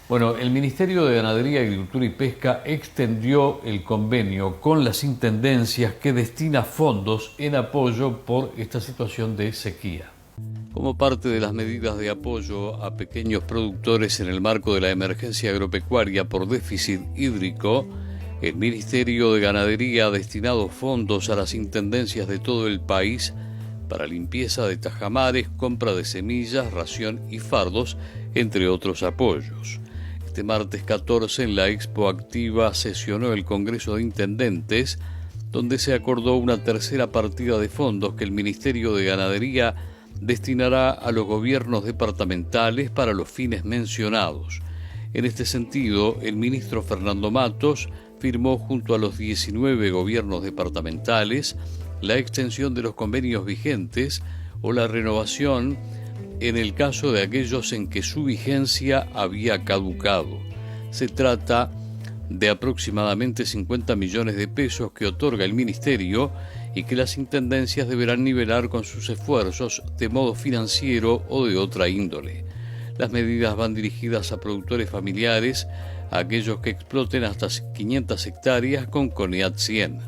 Bueno, el Ministerio de Ganadería, Agricultura y Pesca extendió el convenio con las intendencias que destina fondos en apoyo por esta situación de sequía. Como parte de las medidas de apoyo a pequeños productores en el marco de la emergencia agropecuaria por déficit hídrico, el Ministerio de Ganadería ha destinado fondos a las intendencias de todo el país para limpieza de tajamares, compra de semillas, ración y fardos, entre otros apoyos. Este martes 14 en la Expo Activa sesionó el Congreso de Intendentes, donde se acordó una tercera partida de fondos que el Ministerio de Ganadería destinará a los gobiernos departamentales para los fines mencionados. En este sentido, el ministro Fernando Matos firmó junto a los 19 gobiernos departamentales la extensión de los convenios vigentes o la renovación en el caso de aquellos en que su vigencia había caducado. Se trata de aproximadamente 50 millones de pesos que otorga el Ministerio y que las intendencias deberán nivelar con sus esfuerzos de modo financiero o de otra índole. Las medidas van dirigidas a productores familiares, a aquellos que exploten hasta 500 hectáreas con CONEAT 100.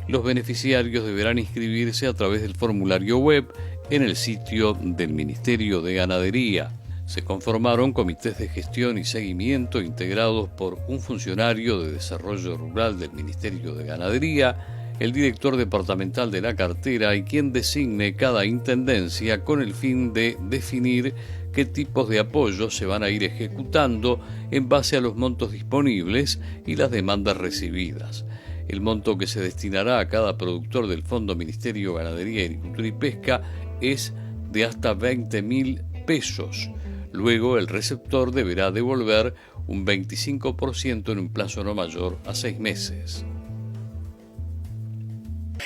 Los beneficiarios deberán inscribirse a través del formulario web en el sitio del Ministerio de Ganadería. Se conformaron comités de gestión y seguimiento integrados por un funcionario de desarrollo rural del Ministerio de Ganadería, el director departamental de la cartera y quien designe cada intendencia con el fin de definir qué tipos de apoyos se van a ir ejecutando en base a los montos disponibles y las demandas recibidas. El monto que se destinará a cada productor del Fondo Ministerio Ganadería, Agricultura y Pesca es de hasta 20.000 pesos. Luego el receptor deberá devolver un 25% en un plazo no mayor a 6 meses.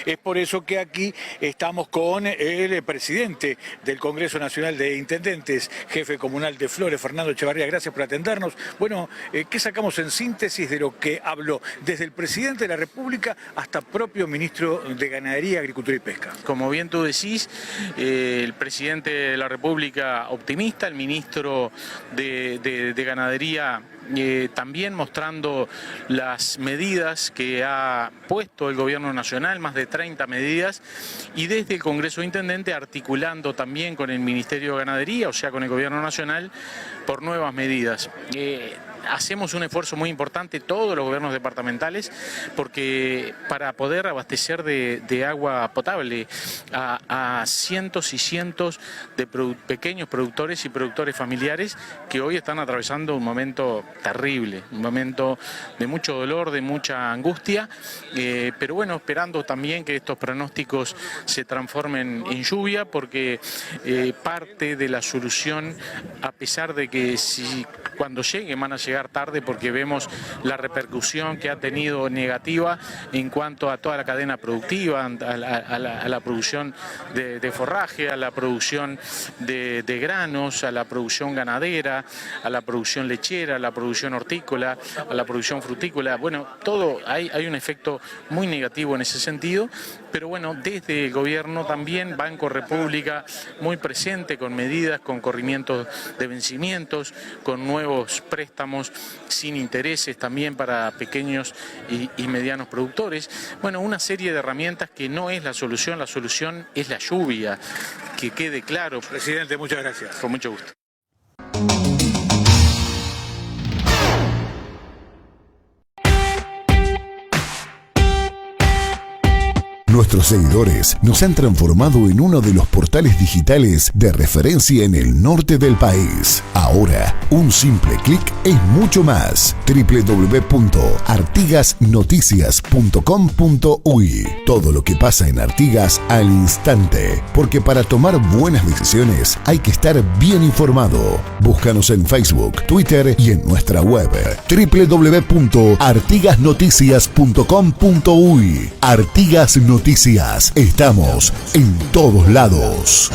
Es por eso que aquí estamos con el presidente del Congreso Nacional de Intendentes, jefe comunal de Flores, Fernando Echevarría. Gracias por atendernos. Bueno, ¿qué sacamos en síntesis de lo que habló desde el presidente de la República hasta propio ministro de Ganadería, Agricultura y Pesca? Como bien tú decís, el presidente de la República optimista, el ministro de Ganadería también mostrando las medidas que ha puesto el gobierno nacional, más de 30 medidas, y desde el Congreso de Intendentes articulando también con el Ministerio de Ganadería, o sea con el gobierno nacional, por nuevas medidas. Hacemos un esfuerzo muy importante, todos los gobiernos departamentales, porque para poder abastecer de agua potable a cientos y cientos de pequeños productores y productores familiares que hoy están atravesando un momento terrible, un momento de mucho dolor, de mucha angustia, pero bueno, esperando también que estos pronósticos se transformen en lluvia, porque parte de la solución, a pesar de que cuando lleguen van a llegar tarde, porque vemos la repercusión que ha tenido negativa en cuanto a toda la cadena productiva, a la producción de forraje, a la producción de granos, a la producción ganadera, a la producción lechera, a la producción hortícola, a la producción frutícola. Bueno, todo hay un efecto muy negativo en ese sentido, pero bueno, desde el gobierno también Banco República muy presente con medidas, con corrimientos de vencimientos, con nuevos préstamos sin intereses también para pequeños y medianos productores. Bueno, una serie de herramientas que no es la solución es la lluvia, que quede claro. Presidente, muchas gracias. Con mucho gusto. Nuestros seguidores nos han transformado en uno de los portales digitales de referencia en el norte del país. Ahora, un simple clic es mucho más. www.artigasnoticias.com.uy. Todo lo que pasa en Artigas al instante, porque para tomar buenas decisiones hay que estar bien informado. Búscanos en Facebook, Twitter y en nuestra web www.artigasnoticias.com.uy. Artigas Noticias. Estamos en todos lados.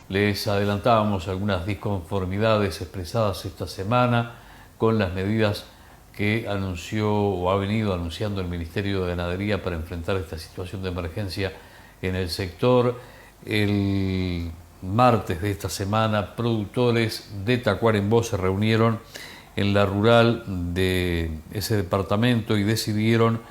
Les adelantábamos algunas disconformidades expresadas esta semana con las medidas que anunció o ha venido anunciando el Ministerio de Ganadería para enfrentar esta situación de emergencia en el sector. El martes de esta semana, productores de Tacuarembó se reunieron en la rural de ese departamento y decidieron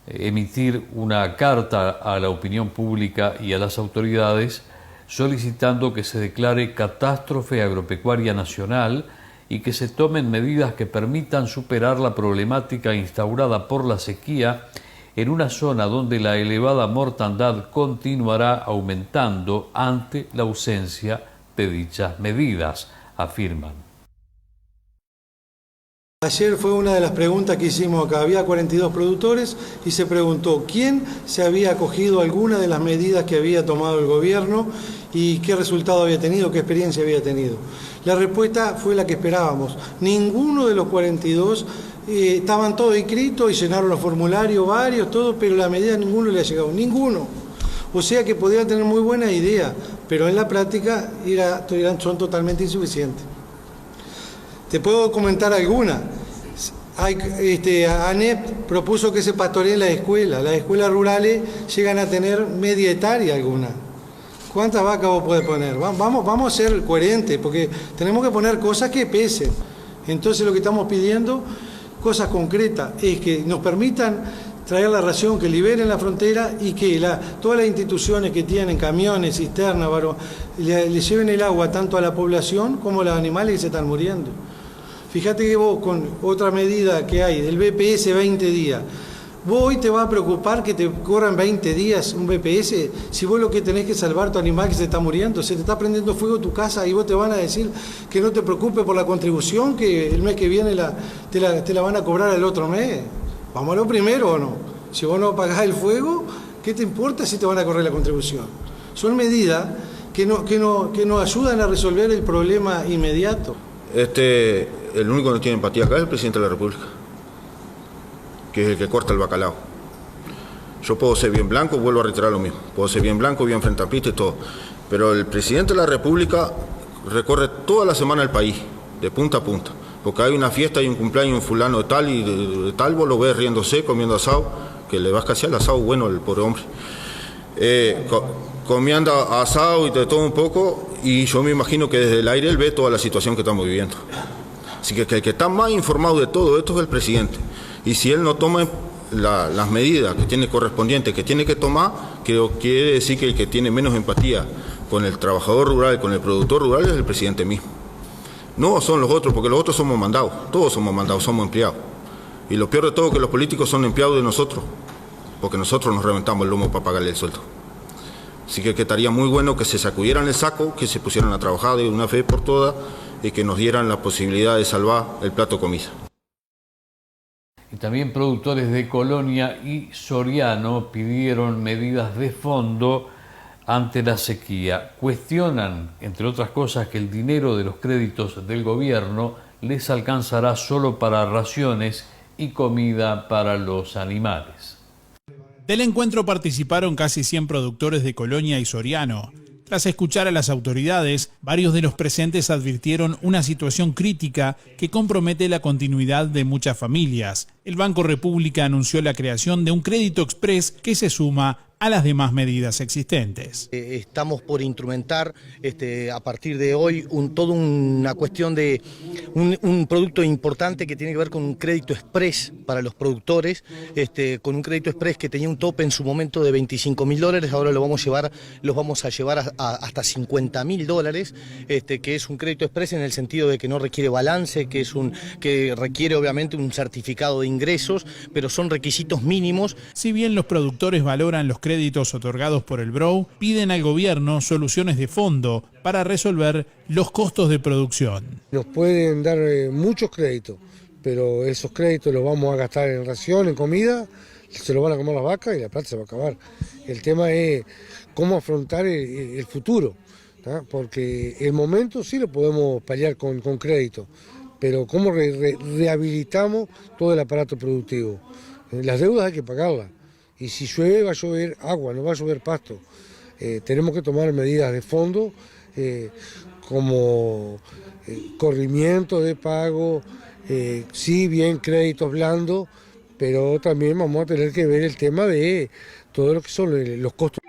emitir una carta a la opinión pública y a las autoridades solicitando que se declare catástrofe agropecuaria nacional y que se tomen medidas que permitan superar la problemática instaurada por la sequía en una zona donde la elevada mortandad continuará aumentando ante la ausencia de dichas medidas, afirman. Ayer fue una de las preguntas que hicimos acá. Había 42 productores y se preguntó quién se había acogido a alguna de las medidas que había tomado el gobierno y qué resultado había tenido, qué experiencia había tenido. La respuesta fue la que esperábamos. Ninguno de los 42 estaban todos inscritos y llenaron los formularios, varios, todos, pero la medida ninguno le ha llegado. Ninguno. O sea que podían tener muy buena idea, pero en la práctica son totalmente insuficientes. Te puedo comentar alguna. ANEP propuso que se pastoreen las escuelas rurales llegan a tener media hectárea alguna. ¿Cuántas vacas vos podés poner? Vamos a ser coherentes, porque tenemos que poner cosas que pesen. Entonces lo que estamos pidiendo, cosas concretas, es que nos permitan traer la ración, que liberen la frontera y que todas las instituciones que tienen camiones, cisternas, le lleven el agua tanto a la población como a los animales que se están muriendo. Fíjate que vos, con otra medida que hay, del BPS 20 días, vos hoy te va a preocupar que te corran 20 días un BPS, si vos lo que tenés que salvar tu animal que se está muriendo, se te está prendiendo fuego tu casa y vos te van a decir que no te preocupes por la contribución, que el mes que viene te la van a cobrar el otro mes. Vamos a lo primero o no. Si vos no pagás el fuego, ¿qué te importa si te van a correr la contribución? Son medidas que nos ayudan a resolver el problema inmediato. El único que no tiene empatía acá es el presidente de la República, que es el que corta el bacalao. Yo puedo ser bien blanco, vuelvo a reiterar lo mismo, puedo ser bien blanco, bien frentapista y todo, pero el presidente de la República recorre toda la semana el país, de punta a punta, porque hay una fiesta, hay un cumpleaños, un fulano de tal y de tal, vos lo ves riéndose, comiendo asado, que le vas casi al asado bueno al pobre hombre, comiendo asado y de todo un poco, y yo me imagino que desde el aire él ve toda la situación que estamos viviendo. Así que el que está más informado de todo esto es el presidente. Y si él no toma las medidas que tiene correspondientes, que tiene que tomar, quiere decir que el que tiene menos empatía con el trabajador rural, con el productor rural, es el presidente mismo. No son los otros, porque los otros somos mandados, todos somos mandados, somos empleados. Y lo peor de todo es que los políticos son empleados de nosotros, porque nosotros nos reventamos el lomo para pagarle el sueldo. Así que estaría muy bueno que se sacudieran el saco, que se pusieran a trabajar de una vez por todas y que nos dieran la posibilidad de salvar el plato comida. Y también productores de Colonia y Soriano pidieron medidas de fondo ante la sequía. Cuestionan, entre otras cosas, que el dinero de los créditos del gobierno les alcanzará solo para raciones y comida para los animales. Del encuentro participaron casi 100 productores de Colonia y Soriano. Tras escuchar a las autoridades, varios de los presentes advirtieron una situación crítica que compromete la continuidad de muchas familias. El Banco República anunció la creación de un crédito express que se suma a las demás medidas existentes. Estamos por instrumentar a partir de hoy toda una cuestión de un producto importante que tiene que ver con un crédito express para los productores, con un crédito express que tenía un tope en su momento de $25.000, ahora los vamos a llevar hasta $50.000, que es un crédito express en el sentido de que no requiere balance, que requiere obviamente un certificado de ingresos, pero son requisitos mínimos. Si bien los productores valoran los créditos otorgados por el BROW, piden al gobierno soluciones de fondo para resolver los costos de producción. Nos pueden dar muchos créditos, pero esos créditos los vamos a gastar en ración, en comida, se los van a comer las vacas y la plata se va a acabar. El tema es cómo afrontar el futuro, ¿tá? Porque el momento sí lo podemos paliar con crédito, pero cómo rehabilitamos todo el aparato productivo. Las deudas hay que pagarlas. Y si llueve va a llover agua, no va a llover pasto. Tenemos que tomar medidas de fondo como corrimiento de pago, sí bien créditos blandos, pero también vamos a tener que ver el tema de todo lo que son los costos.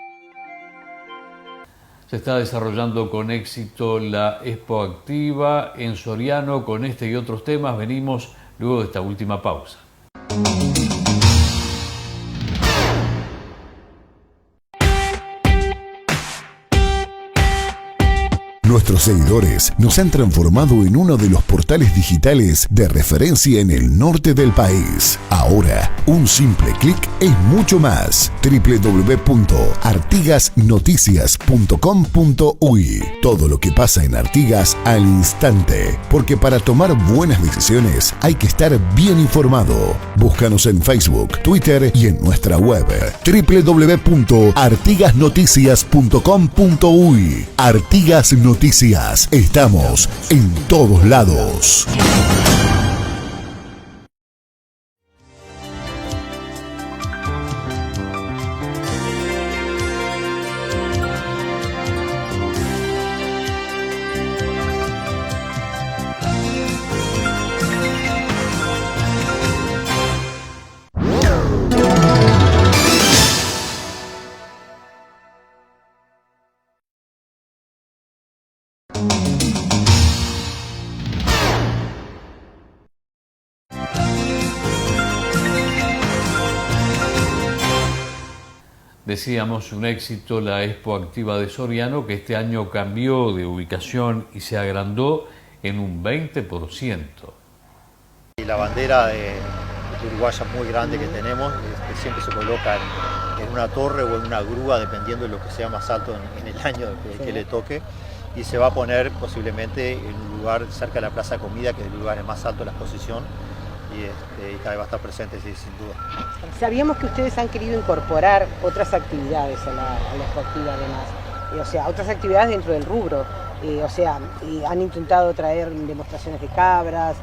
Se está desarrollando con éxito la Expo Activa en Soriano. Con este y otros temas venimos luego de esta última pausa. Nuestros seguidores nos han transformado en uno de los portales digitales de referencia en el norte del país. Ahora, un simple clic es mucho más. www.artigasnoticias.com.uy. Todo lo que pasa en Artigas al instante. Porque para tomar buenas decisiones hay que estar bien informado. Búscanos en Facebook, Twitter y en nuestra web www.artigasnoticias.com.uy. Artigas Noticias. Estamos en todos lados. Decíamos, un éxito la Expo Activa de Soriano, que este año cambió de ubicación y se agrandó en un 20%. Y la bandera uruguaya muy grande que tenemos, que siempre se coloca en una torre o en una grúa, dependiendo de lo que sea más alto en el año que le toque, y se va a poner posiblemente en un lugar cerca de la Plaza de Comida, que es el lugar más alto de la exposición, y cada vez va a estar presente, sí, sin duda. Sabíamos que ustedes han querido incorporar otras actividades a la Expo Activa además, o sea, otras actividades dentro del rubro, han intentado traer demostraciones de cabras,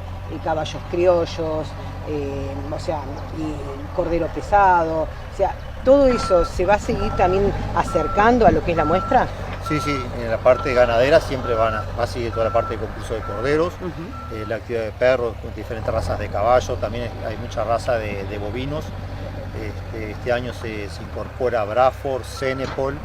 caballos criollos, y cordero pesado, o sea, ¿todo eso se va a seguir también acercando a lo que es la muestra? Sí, en la parte ganadera siempre va a seguir toda la parte de concurso de corderos, la actividad de perros, con diferentes razas de caballos, también hay mucha raza de bovinos. Este año se incorpora Braford, Cenepol,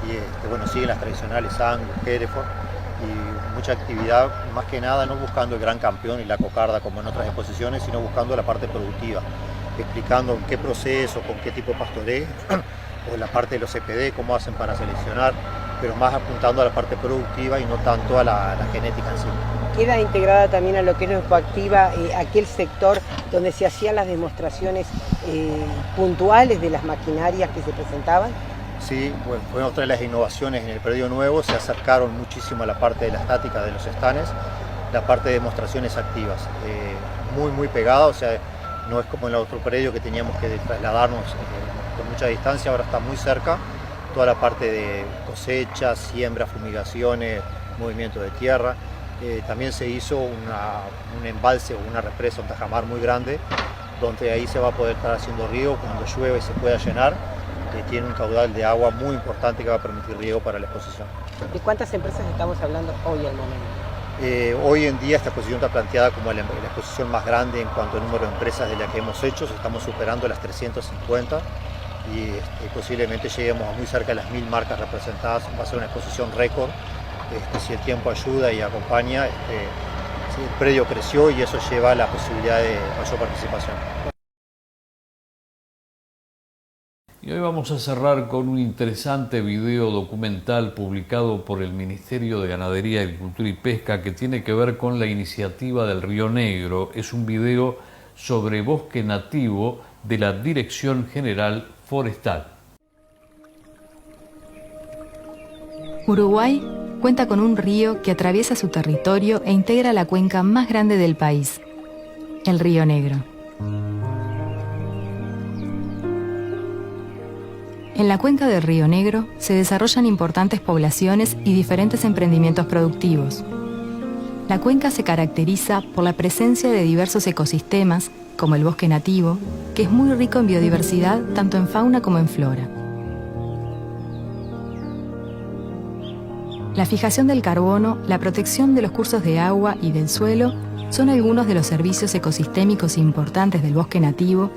y siguen las tradicionales Angus, Hereford, y mucha actividad, más que nada no buscando el gran campeón y la cocarda como en otras exposiciones, sino buscando la parte productiva, explicando en qué proceso, con qué tipo de pastoreo, o la parte de los CPD, cómo hacen para seleccionar, pero más apuntando a la parte productiva y no tanto a la genética en sí. Queda integrada también a lo que es la Expo Activa, aquel sector donde se hacían las demostraciones puntuales de las maquinarias que se presentaban. Sí, fue otra de las innovaciones en el predio nuevo, se acercaron muchísimo a la parte de la estática de los stands, la parte de demostraciones activas, muy pegada, o sea, no es como en el otro predio que teníamos que trasladarnos con mucha distancia, ahora está muy cerca, toda la parte de cosecha, siembra, fumigaciones, movimiento de tierra. También se hizo un embalse o una represa, un tajamar muy grande, donde ahí se va a poder estar haciendo riego cuando llueve y se pueda llenar. Tiene un caudal de agua muy importante que va a permitir riego para la exposición. ¿De cuántas empresas estamos hablando hoy al momento? Hoy en día esta exposición está planteada como la exposición más grande en cuanto al número de empresas de la que hemos hecho, estamos superando las 350 y posiblemente lleguemos a muy cerca de las 1000 marcas representadas. Va a ser una exposición récord, si el tiempo ayuda y acompaña, el predio creció y eso lleva a la posibilidad de mayor participación. Y hoy vamos a cerrar con un interesante video documental publicado por el Ministerio de Ganadería, Agricultura y Pesca que tiene que ver con la iniciativa del Río Negro. Es un video sobre bosque nativo de la Dirección General Forestal. Uruguay cuenta con un río que atraviesa su territorio e integra la cuenca más grande del país, el Río Negro. En la cuenca del Río Negro se desarrollan importantes poblaciones y diferentes emprendimientos productivos. La cuenca se caracteriza por la presencia de diversos ecosistemas, como el bosque nativo, que es muy rico en biodiversidad tanto en fauna como en flora. La fijación del carbono, la protección de los cursos de agua y del suelo son algunos de los servicios ecosistémicos importantes del bosque nativo,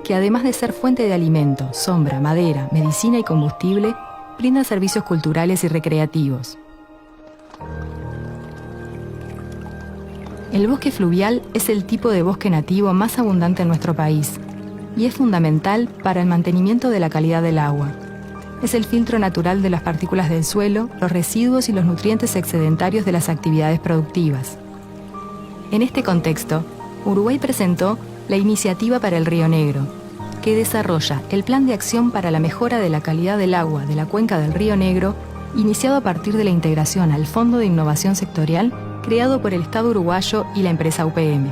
que además de ser fuente de alimento, sombra, madera, medicina y combustible, brinda servicios culturales y recreativos. El bosque fluvial es el tipo de bosque nativo más abundante en nuestro país y es fundamental para el mantenimiento de la calidad del agua. Es el filtro natural de las partículas del suelo, los residuos y los nutrientes excedentarios de las actividades productivas. En este contexto, Uruguay presentó la Iniciativa para el Río Negro, que desarrolla el Plan de Acción para la Mejora de la Calidad del Agua de la Cuenca del Río Negro, iniciado a partir de la integración al Fondo de Innovación Sectorial creado por el Estado uruguayo y la empresa UPM.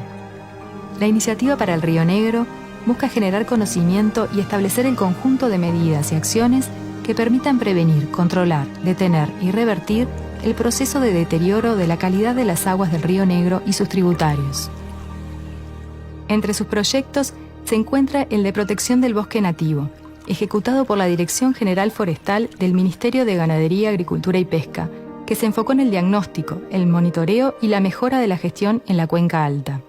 La Iniciativa para el Río Negro busca generar conocimiento y establecer el conjunto de medidas y acciones que permitan prevenir, controlar, detener y revertir el proceso de deterioro de la calidad de las aguas del Río Negro y sus tributarios. Entre sus proyectos se encuentra el de protección del bosque nativo, ejecutado por la Dirección General Forestal del Ministerio de Ganadería, Agricultura y Pesca, que se enfocó en el diagnóstico, el monitoreo y la mejora de la gestión en la Cuenca Alta.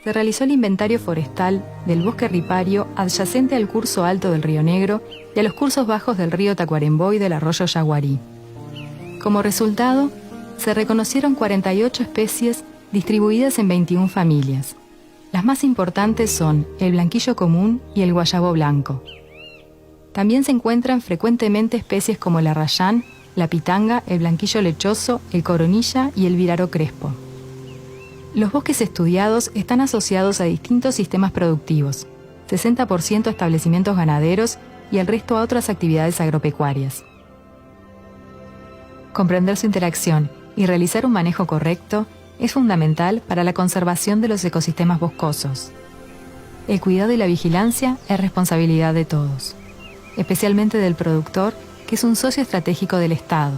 Se realizó el inventario forestal del bosque ripario adyacente al curso alto del Río Negro y a los cursos bajos del río Tacuarembó y del arroyo Yaguarí. Como resultado, se reconocieron 48 especies distribuidas en 21 familias. Las más importantes son el blanquillo común y el guayabo blanco. También se encuentran frecuentemente especies como el arrayán, la pitanga, el blanquillo lechoso, el coronilla y el viraro crespo. Los bosques estudiados están asociados a distintos sistemas productivos, 60% a establecimientos ganaderos y el resto a otras actividades agropecuarias. Comprender su interacción y realizar un manejo correcto es fundamental para la conservación de los ecosistemas boscosos. El cuidado y la vigilancia es responsabilidad de todos, especialmente del productor, que es un socio estratégico del Estado.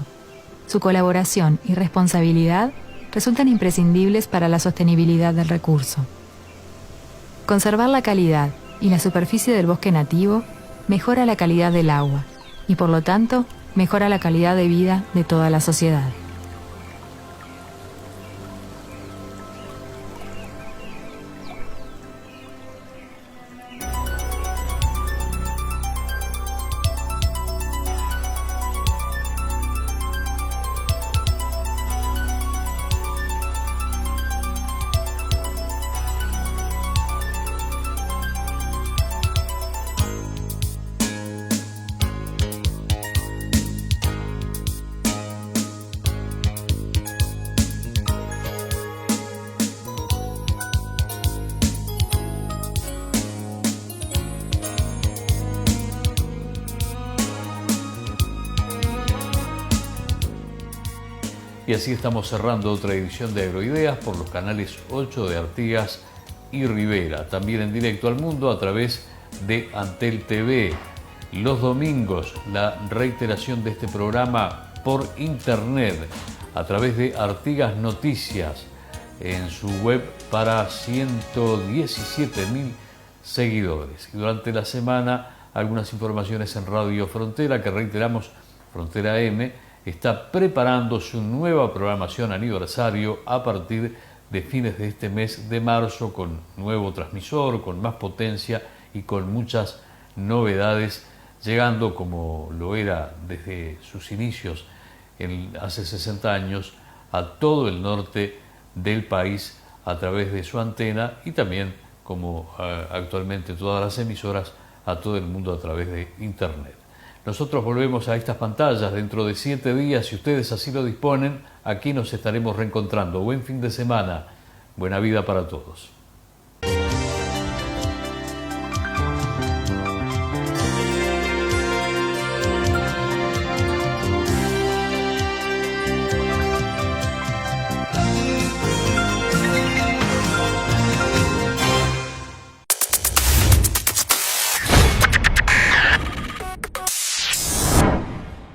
Su colaboración y responsabilidad resultan imprescindibles para la sostenibilidad del recurso. Conservar la calidad y la superficie del bosque nativo mejora la calidad del agua y, por lo tanto, mejora la calidad de vida de toda la sociedad. Y así estamos cerrando otra edición de Agroideas por los canales 8 de Artigas y Rivera. También en directo al mundo a través de Antel TV. Los domingos la reiteración de este programa por internet a través de Artigas Noticias en su web para 117.000 seguidores. Y durante la semana algunas informaciones en Radio Frontera, que reiteramos, Frontera M, está preparando su nueva programación aniversario a partir de fines de este mes de marzo, con nuevo transmisor, con más potencia y con muchas novedades, llegando, como lo era desde sus inicios hace 60 años, a todo el norte del país a través de su antena, y también, como actualmente todas las emisoras, a todo el mundo a través de internet. Nosotros volvemos a estas pantallas dentro de 7 días, si ustedes así lo disponen. Aquí nos estaremos reencontrando. Buen fin de semana, buena vida para todos.